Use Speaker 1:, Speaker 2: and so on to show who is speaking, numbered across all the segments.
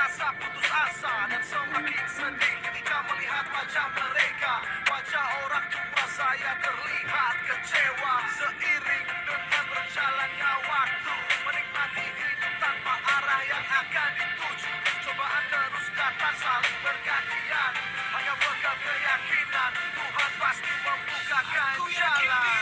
Speaker 1: merasa putus asa dan semakin sedih ketika melihat wajah mereka. Wajah orang tua saya terlihat kecewa. Seiring dengan berjalannya waktu, menikmati hidup tanpa arah yang akan dituju. Cobaan terus datang saling bergantian, hanya pegang keyakinan Tuhan pasti membukakan jalan.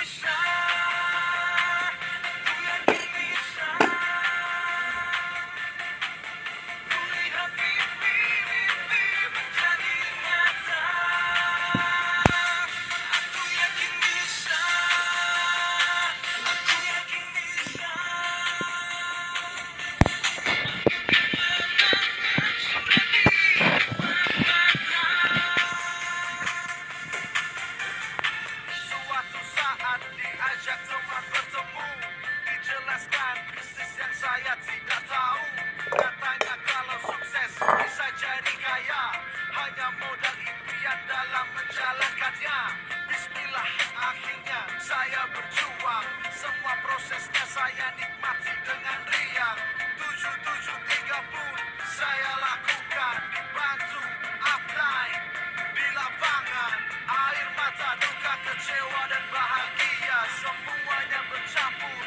Speaker 1: Suatu saat diajak teman bertemu, dijelaskan bisnis yang saya tidak tahu. Katanya kalau sukses bisa jadi kaya, hanya modal impian dalam menjalankannya. Bismillah, akhirnya saya berjuang, semua prosesnya saya nikmati dengan riang. 773 pun saya lakukan, dibantu upline di lapangan. Air mata, duka, kecewa dan bahagia, semuanya bercampur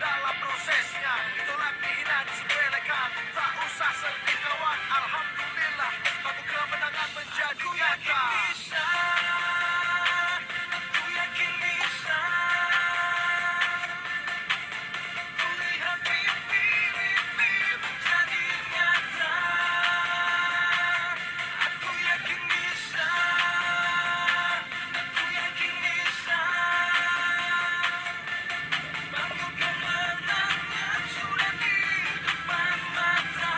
Speaker 1: dalam prosesnya. Ditolak, dihina, disepelekan, tak usah sedih kawan. Alhamdulillah, bagi kemenangan menjadi nyata. Aku yakin bisa. Kulihat mimpi-mimpi menjadi nyata. Aku yakin bisa. Aku yakin bisa. Bangun kemenangan sudah di depan mata.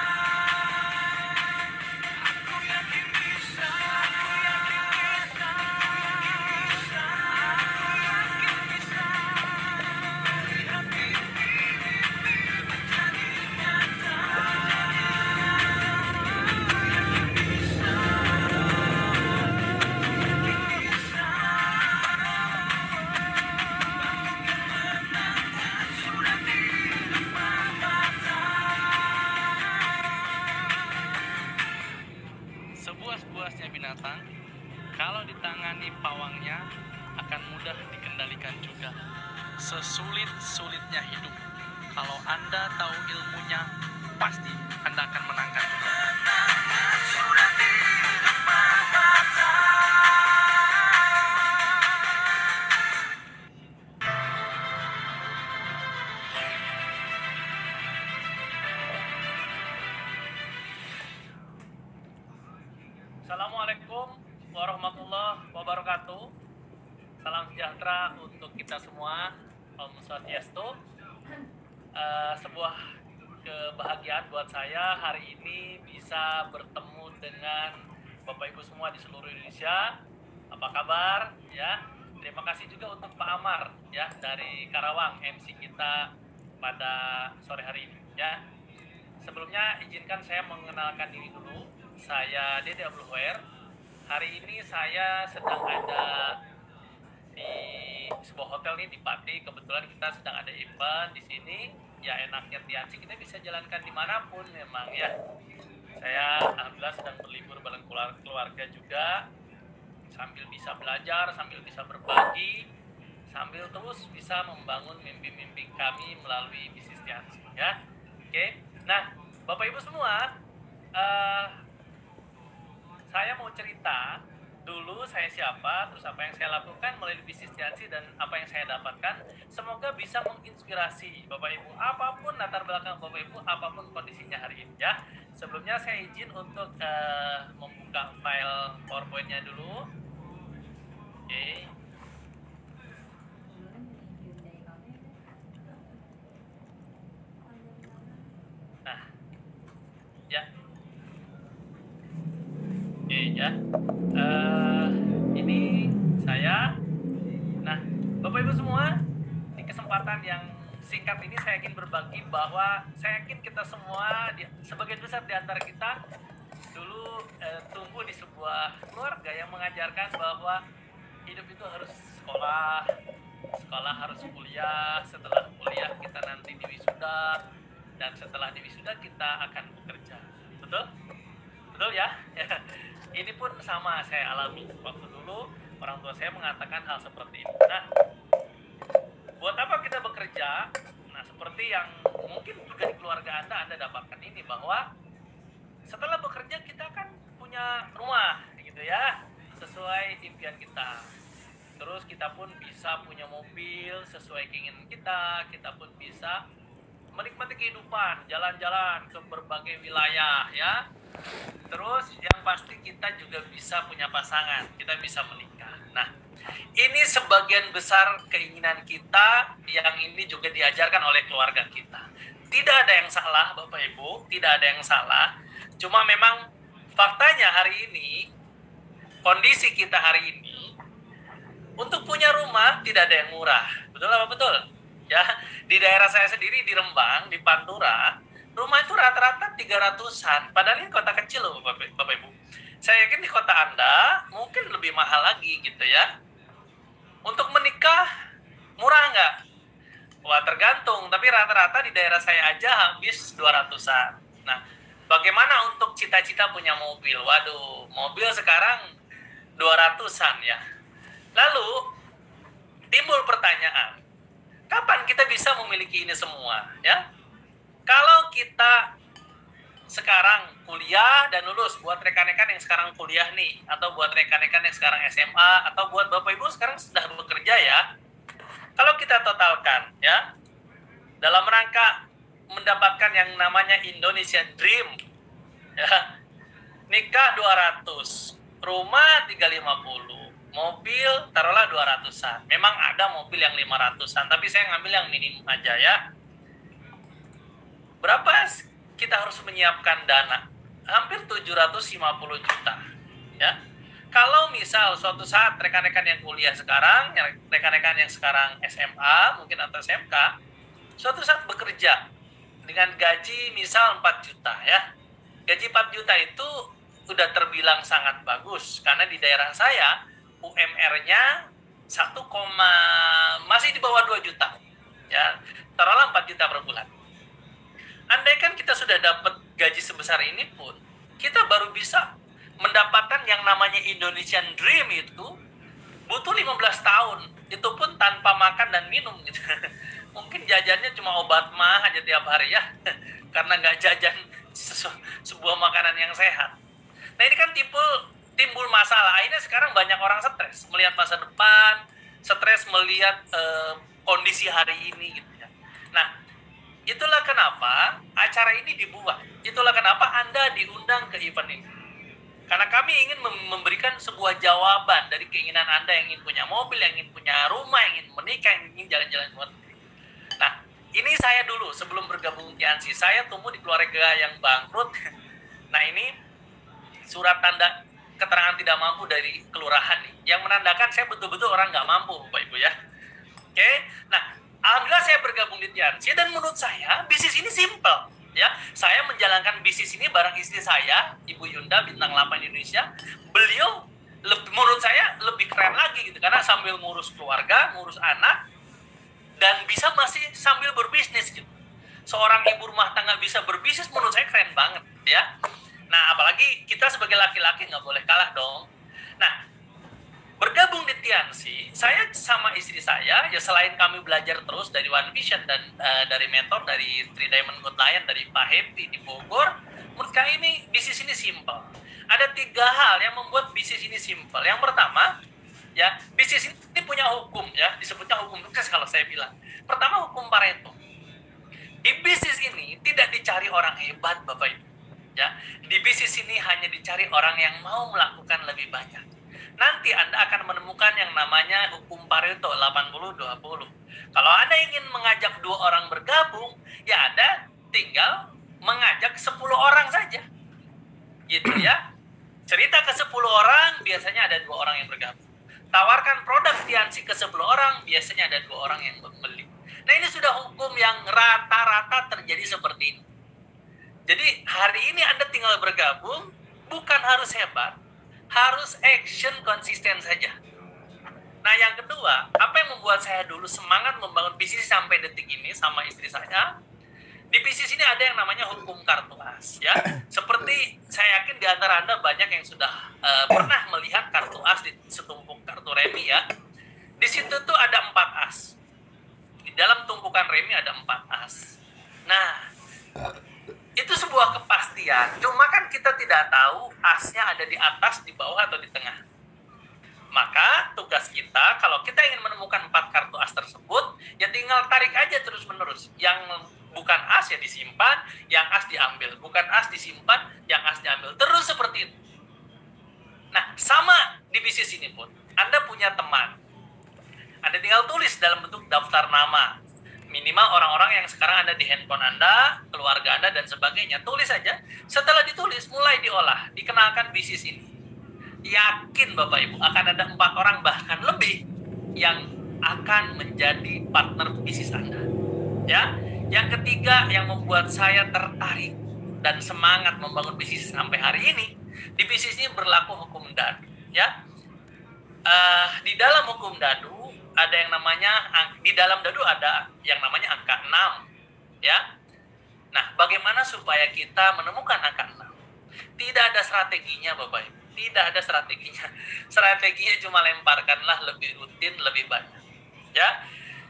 Speaker 1: Aku yakin bisa. Aku yakin bisa. Aku yakin bisa. Aku yakin bisa. Lihat mimpi-mimpi menjadi nyata. Aku yakin bisa.
Speaker 2: Sebuas-buasnya binatang, kalau ditangani pawangnya akan mudah dikendalikan juga. Sesulit-sulitnya hidup, kalau Anda tahu ilmunya, pasti Anda akan menangkan juga.
Speaker 1: Sudah di depan mata.
Speaker 2: Assalamualaikum warahmatullahi wabarakatuh. Salam sejahtera untuk kita semua. Om Swastiastu. Sebuah kebahagiaan buat saya hari ini bisa bertemu dengan Bapak Ibu semua di seluruh Indonesia. Apa kabar? Ya. Terima kasih juga untuk Pak Amar ya dari Karawang, MC kita pada sore hari ini ya. Sebelumnya izinkan saya mengenalkan diri dulu. Saya Dede Abdul Khair. Hari ini saya sedang ada di sebuah hotel nih di Pati. Kebetulan kita sedang ada event di sini. Ya enaknya Tiansi kita bisa jalankan dimanapun memang ya. Saya alhamdulillah sedang berlibur bareng keluarga juga. Sambil bisa belajar, sambil bisa berbagi, sambil terus bisa membangun mimpi-mimpi kami melalui bisnis Tiansi ya. Oke. Nah, Bapak Ibu semua, saya mau cerita dulu saya siapa, terus apa yang saya lakukan melalui bisnis Tiansi dan apa yang saya dapatkan. Semoga bisa menginspirasi Bapak Ibu, apapun latar belakang Bapak Ibu, apapun kondisinya hari ini ya. Sebelumnya saya izin untuk membuka file PowerPoint-nya dulu. Oke. Nah, ya. Oke ya. Ini saya. Nah, Bapak Ibu semua, di kesempatan yang singkat ini saya ingin berbagi bahwa saya yakin kita semua, sebagian besar di antara kita dulu tumbuh di sebuah keluarga yang mengajarkan bahwa hidup itu harus sekolah, sekolah harus kuliah, setelah kuliah kita nanti diwisuda, dan setelah diwisuda kita akan bekerja. betul? Betul ya? Ini pun sama saya alami. Waktu dulu orang tua saya mengatakan hal seperti ini. Nah, buat apa kita bekerja? Nah, seperti yang mungkin juga di keluarga Anda dapatkan ini, bahwa setelah bekerja kita kan punya rumah gitu ya, sesuai impian kita. Terus kita pun bisa punya mobil sesuai keinginan kita pun bisa menikmati kehidupan, jalan-jalan ke berbagai wilayah ya. Terus yang pasti kita juga bisa punya pasangan, kita bisa menikah. Nah, ini sebagian besar keinginan kita yang ini juga diajarkan oleh keluarga kita. Tidak ada yang salah Bapak Ibu, tidak ada yang salah. Cuma memang faktanya hari ini, kondisi kita hari ini, untuk punya rumah tidak ada yang murah. Betul apa betul? Ya, di daerah saya sendiri di Rembang, di Pantura, rumah itu rata-rata 300-an. Padahal ini kota kecil loh Bapak Ibu. Saya yakin di kota Anda mungkin lebih mahal lagi gitu ya. Untuk menikah murah nggak? Wah, tergantung, tapi rata-rata di daerah saya aja habis 200-an. Nah, bagaimana untuk cita-cita punya mobil? Waduh, mobil sekarang 200-an ya. Lalu timbul pertanyaan, kapan kita bisa memiliki ini semua ya? Kalau kita sekarang kuliah dan lulus, buat rekan-rekan yang sekarang kuliah nih, atau buat rekan-rekan yang sekarang SMA, atau buat Bapak Ibu sekarang sudah bekerja ya, kalau kita totalkan ya, dalam rangka mendapatkan yang namanya Indonesian Dream ya, nikah 200, rumah 350, mobil taruhlah 200-an. Memang ada mobil yang 500-an, tapi saya ngambil yang minim aja ya. Berapa kita harus menyiapkan dana? Hampir 750 juta ya. Kalau misal suatu saat rekan-rekan yang kuliah sekarang, rekan-rekan yang sekarang SMA mungkin atau SMK, suatu saat bekerja dengan gaji misal 4 juta ya. Gaji 4 juta itu udah terbilang sangat bagus, karena di daerah saya UMR-nya masih di bawah 2 juta ya, taruhlah 4 juta per bulan. Andaikan kita sudah dapat gaji sebesar ini pun, kita baru bisa mendapatkan yang namanya Indonesian Dream itu butuh 15 tahun. Itu pun tanpa makan dan minum gitu. Mungkin jajannya cuma obat mah aja tiap hari ya, karena nggak jajan sebuah makanan yang sehat. Nah, ini kan timbul masalah. Akhirnya sekarang banyak orang stres melihat masa depan, stres melihat kondisi hari ini gitu ya. Nah, itulah kenapa acara ini dibuat. Itulah kenapa Anda diundang ke event ini. Karena kami ingin memberikan sebuah jawaban dari keinginan Anda yang ingin punya mobil, yang ingin punya rumah, yang ingin menikah, yang ingin jalan-jalan ke luar negeri. Nah, ini saya dulu sebelum bergabung di ANSI, saya tumbuh di keluarga yang bangkrut. Nah, ini surat tanda keterangan tidak mampu dari kelurahan nih, yang menandakan saya betul-betul orang nggak mampu, Bapak Ibu ya. Oke, nah, alhamdulillah saya bergabung di Tiansi, dan menurut saya bisnis ini simple ya. Saya menjalankan bisnis ini bareng istri saya, Ibu Yunda, Bintang 8 Indonesia. Beliau menurut saya lebih keren lagi gitu, karena sambil ngurus keluarga, ngurus anak, dan bisa masih sambil berbisnis gitu. Seorang ibu rumah tangga bisa berbisnis, menurut saya keren banget ya. Nah, apalagi kita sebagai laki-laki nggak boleh kalah dong. Nah, bergabung di Tiansi, saya sama istri saya, ya selain kami belajar terus dari One Vision dan dari mentor, dari Three Diamond Good Lion, dari Pak Happy di Bogor, menurut kami ini bisnis ini simple. Ada 3 hal yang membuat bisnis ini simple. Yang pertama, ya bisnis ini punya hukum ya, disebutnya hukum sukses kalau saya bilang. Pertama, hukum Pareto. Di bisnis ini tidak dicari orang hebat, Bapak Ibu. Ya, di bisnis ini hanya dicari orang yang mau melakukan lebih banyak. Nanti Anda akan menemukan yang namanya hukum Pareto 80-20. Kalau Anda ingin mengajak 2 orang bergabung, ya Anda tinggal mengajak 10 orang saja. Gitu ya. Cerita ke 10 orang, biasanya ada 2 orang yang bergabung. Tawarkan produk Tiansi ke 10 orang, biasanya ada 2 orang yang membeli. Nah, ini sudah hukum yang rata-rata terjadi seperti ini. Jadi hari ini Anda tinggal bergabung, bukan harus hebat, harus action konsisten saja. Nah, yang kedua, apa yang membuat saya dulu semangat membangun bisnis sampai detik ini sama istri saya? Di bisnis ini ada yang namanya hukum kartu as, ya. Seperti saya yakin di antara Anda banyak yang sudah pernah melihat kartu as di setumpuk kartu remi, ya. Di situ tuh ada 4 as. Di dalam tumpukan remi ada 4 as. Nah, itu sebuah kepastian. Cuma kan kita tidak tahu asnya ada di atas, di bawah, atau di tengah. Maka tugas kita, kalau kita ingin menemukan 4 kartu as tersebut, ya tinggal tarik aja terus-menerus. Yang bukan as ya disimpan, yang as diambil. Bukan as disimpan, yang as diambil. Terus seperti itu. Nah, sama di bisnis ini pun. Anda punya teman. Anda tinggal tulis dalam bentuk daftar nama. Minimal orang-orang yang sekarang ada di handphone Anda, keluarga Anda, dan sebagainya. Tulis saja. Setelah ditulis, mulai diolah. Dikenalkan bisnis ini. Yakin Bapak Ibu akan ada 4 orang bahkan lebih yang akan menjadi partner bisnis Anda. Ya, yang ketiga yang membuat saya tertarik dan semangat membangun bisnis sampai hari ini, di bisnis ini berlaku hukum dadu. Ya, di dalam hukum dadu ada yang namanya, di dalam dadu ada yang namanya angka 6. Ya, nah bagaimana supaya kita menemukan angka 6? Tidak ada strateginya Bapak Ibu. Tidak ada strateginya. Strateginya cuma lemparkanlah lebih rutin, lebih banyak. Ya.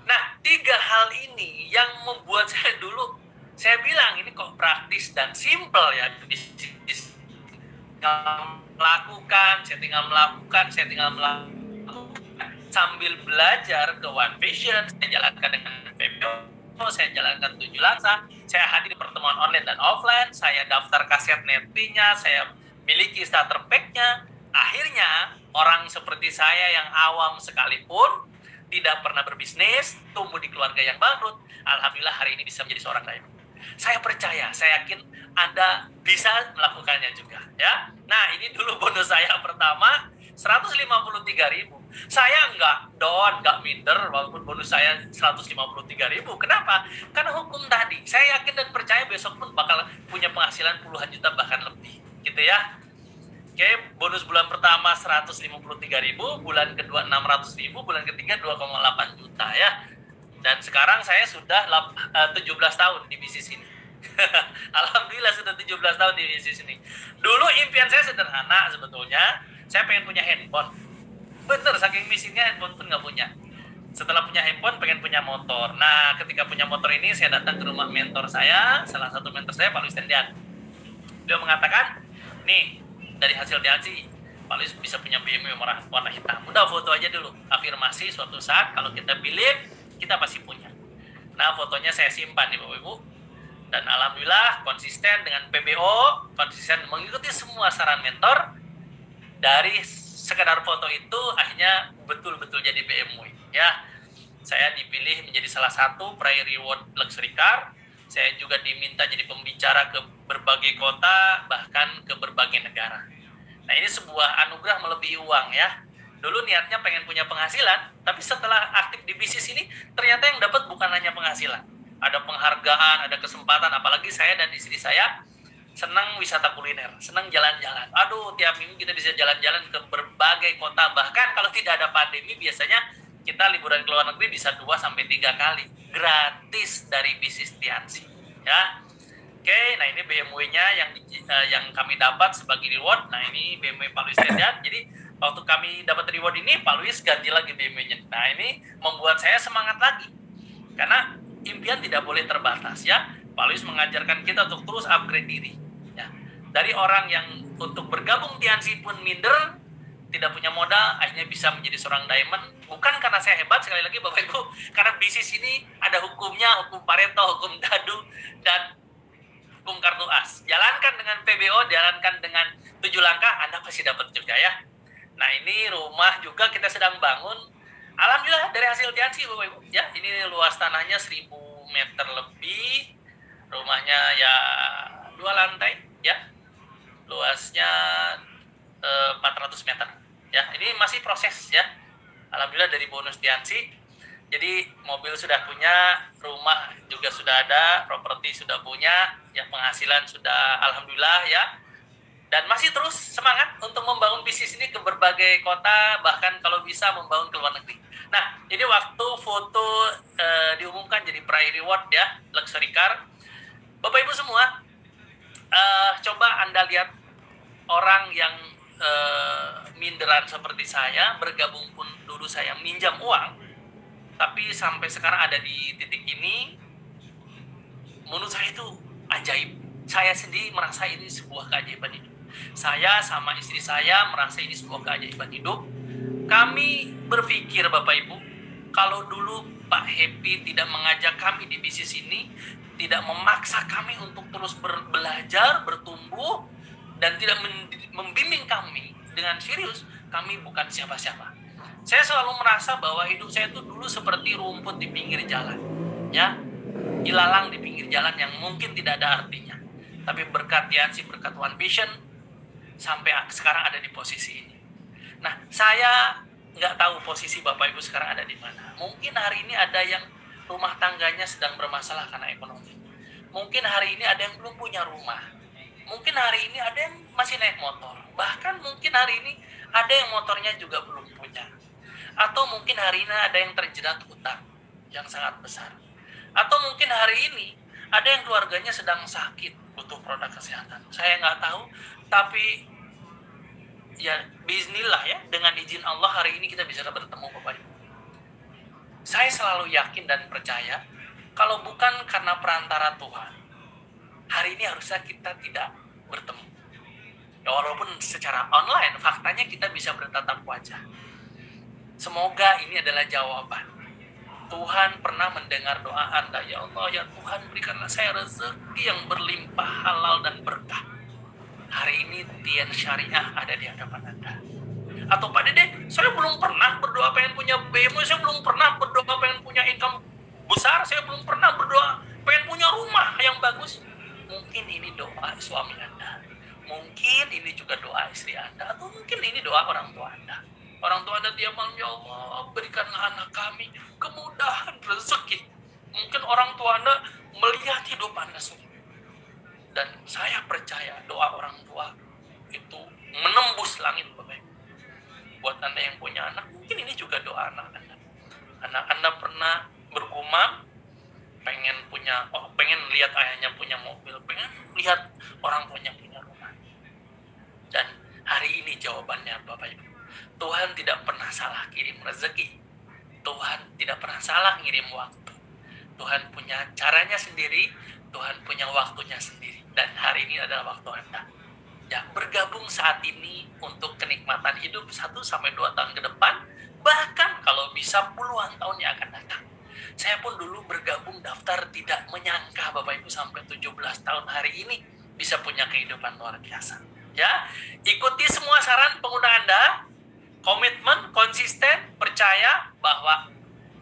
Speaker 2: Nah, 3 hal ini yang membuat saya dulu, saya bilang ini kok praktis dan simple ya. Saya tinggal melakukan. Sambil belajar ke One Vision, saya jalankan dengan PBO, saya jalankan 7 langkah, saya hadir di pertemuan online dan offline, saya daftar kaset netnya, saya miliki starter pack-nya. Akhirnya orang seperti saya yang awam sekalipun, tidak pernah berbisnis, tumbuh di keluarga yang bangkrut, alhamdulillah hari ini bisa menjadi seorang diamond. Saya percaya, saya yakin Anda bisa melakukannya juga, ya. Nah, ini dulu bonus saya pertama, 153.000. Saya nggak down, nggak minder, walaupun bonus saya 153.000. Kenapa? Karena hukum tadi. Saya yakin dan percaya besok pun bakal punya penghasilan puluhan juta bahkan lebih. Gitu ya. Oke, bonus bulan pertama 153.000, bulan kedua 600.000, bulan ketiga 2,8 juta ya. Dan sekarang saya sudah 17 tahun di bisnis ini. Alhamdulillah sudah 17 tahun di bisnis ini. Dulu impian saya sederhana sebetulnya. Saya pengen punya handphone. Bener, saking miskinnya handphone pun nggak punya. Setelah punya handphone, pengen punya motor. Nah, ketika punya motor ini, saya datang ke rumah mentor saya, salah satu mentor saya, Pak Luis Tendian. Dia mengatakan, nih, dari hasil Diansi, Pak Luis bisa punya BMW warna hitam. Udah foto aja dulu. Afirmasi suatu saat, kalau kita believe, kita pasti punya. Nah, fotonya saya simpan nih Bapak Ibu. Dan alhamdulillah, konsisten dengan PBO, konsisten mengikuti semua saran mentor. Dari sekedar foto itu akhirnya betul-betul jadi BMW ya. Saya dipilih menjadi salah satu Prairie Reward Luxury Car. Saya juga diminta jadi pembicara ke berbagai kota, bahkan ke berbagai negara. Nah, ini sebuah anugerah melebihi uang ya. Dulu niatnya pengen punya penghasilan, tapi setelah aktif di bisnis ini ternyata yang dapat bukan hanya penghasilan, ada penghargaan, ada kesempatan. Apalagi saya dan istri saya senang wisata kuliner, senang jalan-jalan. Aduh, tiap minggu kita bisa jalan-jalan ke berbagai kota. Bahkan kalau tidak ada pandemi, biasanya kita liburan ke luar negeri bisa 2-3 kali. Gratis dari bisnis Diansi. Ya. Oke, nah ini BMW-nya yang kami dapat sebagai reward. Nah, ini BMW Pak Luis Tendian. Jadi, waktu kami dapat reward ini, Pak Luis ganti lagi BMW-nya. Nah, ini membuat saya semangat lagi. Karena impian tidak boleh terbatas, ya. Pak Luis mengajarkan kita untuk terus upgrade diri. Ya. Dari orang yang untuk bergabung Diansi pun minder, tidak punya modal, akhirnya bisa menjadi seorang diamond. Bukan karena saya hebat, sekali lagi Bapak Ibu, karena bisnis ini ada hukumnya, hukum Pareto, hukum dadu, dan hukum kartu as. Jalankan dengan PBO, jalankan dengan 7 langkah, Anda pasti dapat juga ya. Nah, ini rumah juga kita sedang bangun. Alhamdulillah dari hasil Diansi Bapak Ibu. Ya, ini luas tanahnya 1.000 meter lebih. Rumahnya ya 2 lantai ya, luasnya 400 meter ya. Ini masih proses ya, alhamdulillah dari bonus Diansi. Jadi mobil sudah punya, rumah juga sudah ada, properti sudah punya, ya penghasilan sudah alhamdulillah ya. Dan masih terus semangat untuk membangun bisnis ini ke berbagai kota, bahkan kalau bisa membangun ke luar negeri. Nah, ini waktu foto diumumkan jadi Prairie Reward ya, Luxury Car. Bapak Ibu semua, coba Anda lihat orang yang minderan seperti saya, bergabung pun dulu saya minjam uang, tapi sampai sekarang ada di titik ini, menurut saya itu ajaib. Saya sendiri merasa ini sebuah keajaiban hidup. Saya sama istri saya merasa ini sebuah keajaiban hidup. Kami berpikir Bapak Ibu, kalau dulu Pak Happy tidak mengajak kami di bisnis ini, tidak memaksa kami untuk terus belajar, bertumbuh, dan tidak membimbing kami dengan serius, kami bukan siapa-siapa. Saya selalu merasa bahwa hidup saya itu dulu seperti rumput di pinggir jalan, ya, ilalang di pinggir jalan yang mungkin tidak ada artinya. Tapi berkat Yansi, berkat One Vision, sampai sekarang ada di posisi ini. Nah, saya nggak tahu posisi Bapak Ibu sekarang ada di mana. Mungkin hari ini ada yang rumah tangganya sedang bermasalah karena ekonomi. Mungkin hari ini ada yang belum punya rumah. Mungkin hari ini ada yang masih naik motor. Bahkan mungkin hari ini ada yang motornya juga belum punya. Atau mungkin hari ini ada yang terjerat hutang yang sangat besar. Atau mungkin hari ini ada yang keluarganya sedang sakit, butuh produk kesehatan. Saya nggak tahu, tapi ya bismillah ya, dengan izin Allah hari ini kita bisa bertemu Bapak Ibu. Saya selalu yakin dan percaya kalau bukan karena perantara Tuhan, hari ini harusnya kita tidak bertemu. Ya walaupun secara online, faktanya kita bisa bertatap wajah. Semoga ini adalah jawaban. Tuhan pernah mendengar doa Anda. Ya Allah, ya Tuhan, berikanlah saya rezeki yang berlimpah, halal dan berkah. Hari ini Tien Syariah ada di hadapan Anda. Atau Pak Dede, saya belum pernah berdoa pengen punya BMW, saya belum pernah berdoa pengen punya income besar, saya belum pernah berdoa pengen punya rumah yang bagus. Mungkin ini doa suami Anda, mungkin ini juga doa istri Anda, atau mungkin ini doa orang tua Anda. Orang tua Anda tiap malam, ya Allah, berikanlah anak kami kemudahan rezeki. Mungkin orang tua Anda melihat hidup Anda sulit. Dan saya percaya doa orang tua itu menembus langit, Bapak. Buat Anda yang punya anak, mungkin ini juga doa anak Anda. Anak Anda pernah bergumam, pengen lihat ayahnya punya mobil, pengen lihat orang tuanya punya rumah. Dan hari ini jawabannya, Bapak Ibu. Tuhan tidak pernah salah kirim rezeki. Tuhan tidak pernah salah ngirim waktu. Tuhan punya caranya sendiri, Tuhan punya waktunya sendiri. Dan hari ini adalah waktu Anda. Ya, bergabung saat ini untuk kenikmatan hidup 1-2 tahun ke depan, bahkan kalau bisa puluhan tahun yang akan datang. Saya pun dulu bergabung daftar tidak menyangka Bapak Ibu sampai 17 tahun hari ini bisa punya kehidupan luar biasa. Ya, ikuti semua saran pengguna Anda, komitmen, konsisten, percaya bahwa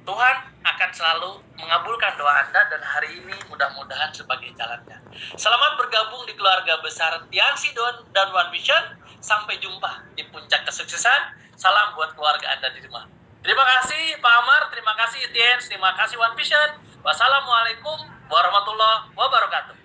Speaker 2: Tuhan akan selalu mengabulkan doa Anda, dan hari ini mudah-mudahan sebagai jalannya. Selamat bergabung di keluarga besar Tiansi dan One Vision. Sampai jumpa di puncak kesuksesan. Salam buat keluarga Anda di rumah. Terima kasih Pak Amar, terima kasih Tiens, terima kasih One Vision. Wassalamualaikum warahmatullahi wabarakatuh.